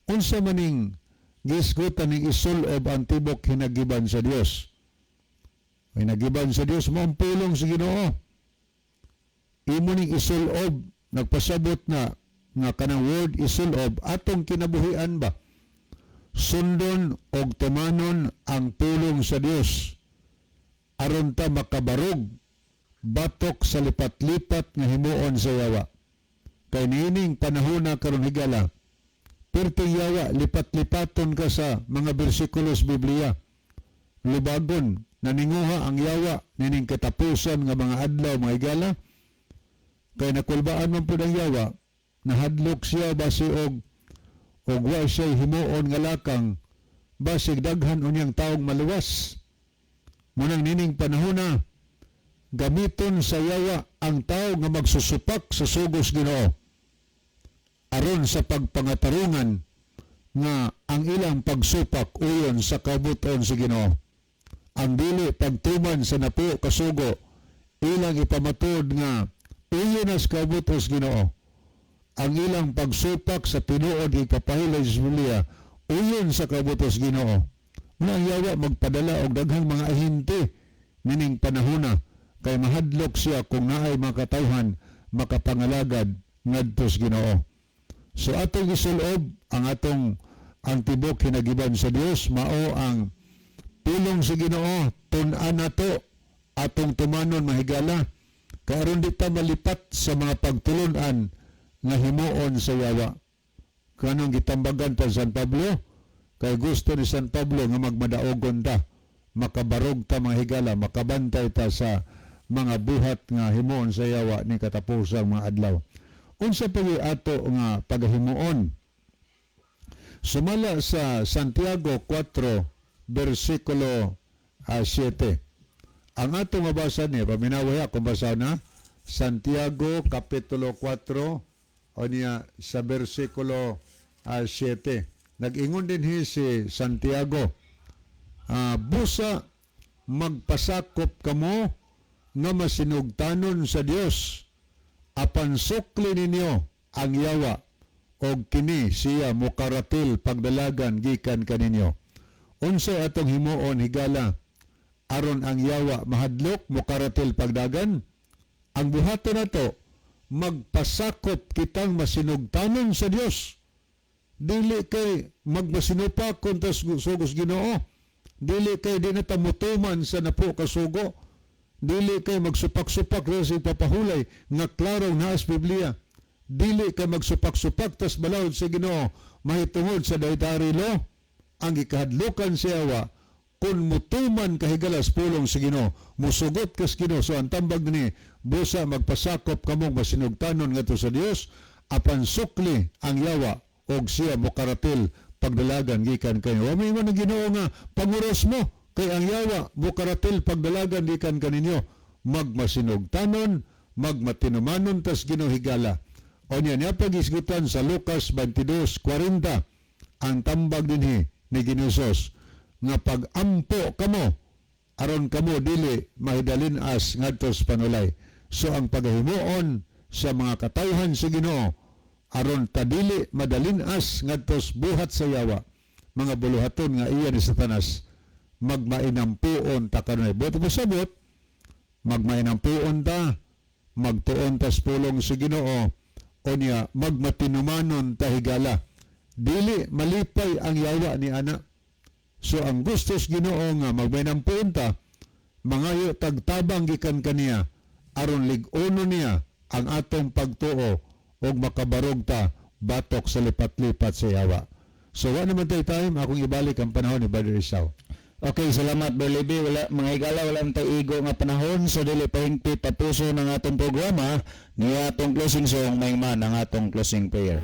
S3: Unsa maning gisgutan ning isulob ang tibok hinagiban sa Dios? Hinagiban sa Dios mo ang pulong sa Ginoo. Imo ning isulob nagpasabot na nga kanang word isulob atong kinabuhian ba? Sundon og tumanon ang pulong sa Dios aron ta makabarog batok sa lipat-lipat nga himuon sa Yawa. Kay niining panahona karon higala, perting Yawa lipat-lipaton ka sa mga bersikulos Biblia. Lubagon naninguha ang Yawa nining katapusan nga mga adlaw mga higala. Kay nakulbaan man pud ang Yawa, nahadlok siya basi og wa siya himuon nga lakang basig daghan unyang taong maluwas. Munang nining panahona gamiton sa Yawa ang tao nga magsusupak sa sugos Ginoo aron sa pagpangatarungan nga ang ilang pagsupak uyon sa kabuton sa Ginoo. Ang dili pagtuman sa napuo kasugo ilang ipamatod nga uyon sa kabuton sa Ginoo. Ang ilang pagsupak sa tinuod ipapahilay sa Biblia uyon sa kabutos Ginoo. Ang Yawa magpadala og daghang mga ahinte nining panahona kay mahadlok siya kung naay mga katawhan makapangalagad ngadto sa Ginoo. So atong isulob ang tibok hinagiban sa Dios mao ang pulong sa Ginoo tun-an nato atong tumanon mahigala karon di ta malipat sa mga pagtulunan nga himuon sa yawa. Kanang gitambagan ta San Pablo kay gusto ni San Pablo nga magmadaogon ta, makabarog ta mga higala, makabantay ta sa mga buhat nga himuon sa yawa ni katapusang mga adlaw. Unsa pa ato nga pagahimuon? Sumala sa Santiago 4 versikulo 7. Ang ato nga basa ni paminaway akong basa na Santiago kapitulo 4 o niya sa versikulo 7. Nag-ingon din si Santiago, busa magpasakop kamo nga masinugtanon sa Dios, apan sukli ninyo ang yawa og kini siya mukaratil pagdalagan gikan kaninyo. Unsa atong himuon higala aron ang yawa mahadlok mukaratil pagdagan? Ang buhaton nato magpasakop kitang masinugtanon sa Dios. Dili kay magmasinupa kuntas sugos Ginoo. Dili kay di nata mutuman sa napo kasugo. Dili kay magsupak-supak sa papahulay nga klaro naas Biblia. Dili kay magsupak-supak tas balawod sa Ginoo mahitungod sa dietary law. Ang ikahadlukan sa yawa kung mutuman kahigalas pulong sa Ginoo, musugot kas Ginoo. So ang tambag ni busa magpasakop kamong masinugtanon ngadto sa Dios, apan sukli ang yawa og siya mukaratil pagdalagan gikan kaninyo. Wa may man ang Ginoo nga panguros mo kay ang yawa mukaratil pagdalagan gikan kaninyo. Magmasinugtanon, magmatinumanon tas Ginoo higala. O niya pagisgutan sa Lucas 22:40 ang tambag dinhi ni Ginoo nga pag-ampo kamo aron kamo dili mahidalinas ngadto sa panulay. So ang paghimuon sa mga katawhan sa Ginoo aron ta dili madalinas ngadto sa buhat sa yawa, mga buluhaton nga iya ni Satanas, magmainampuon ta kanunay. Buot mo sabot, magmainampuon ta, magtuon ta sa pulong sa Ginoo, o niya magmatinumanon ta higala. Dili malipay ang yawa ni ana. So ang gustos Ginoo nga magmainampuon ta, mangayo tagtabang gikan kaniya aron lig-uno niya ang atong pagtuo og makabarog ta batok sa lipat-lipat sa yawa. So wa naman tayo time akong ibalik ang panahon ni Brother Isaw.
S2: Okay, salamat Brother Libby. Wala, mga higala, wala tayo igo nga panahon. So dili pahingpit papuso ng atong programa ni atong closing song, may man ang atong closing prayer.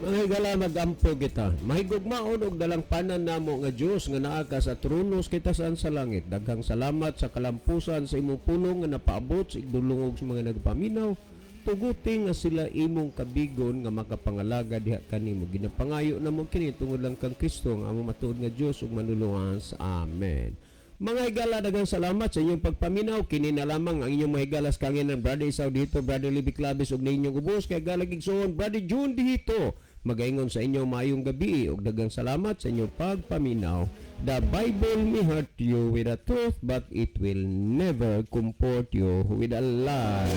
S1: Mga higala, mag-ampo kita. Mahigugmaon og dalang panan namo nga Dios nga naa ka sa tronos kita saan sa langit. Daghang salamat sa kalampusan sa imong pulong nga napaabot sa igdulong og mga nagpaminaw. Tuguti nga sila imong kabigon nga makapangalaga diha kanimo. Ginapangayo namo kini tungod lang kang Kristo nga among matuod nga Dios ug manulungan. Amen. Mga higala, daghang salamat sa inyong pagpaminaw. Kini na lamang ang inyong mahigalas kangin ng Brother Isaw dito, Brother Libby Clavis ug ninyong ubos kay galagig soon Brother June dito. Magaingon sa inyo maayong gabi ug daghang salamat sa inyong pagpaminaw. The Bible may hurt you with a truth but it will never comfort you with a lie.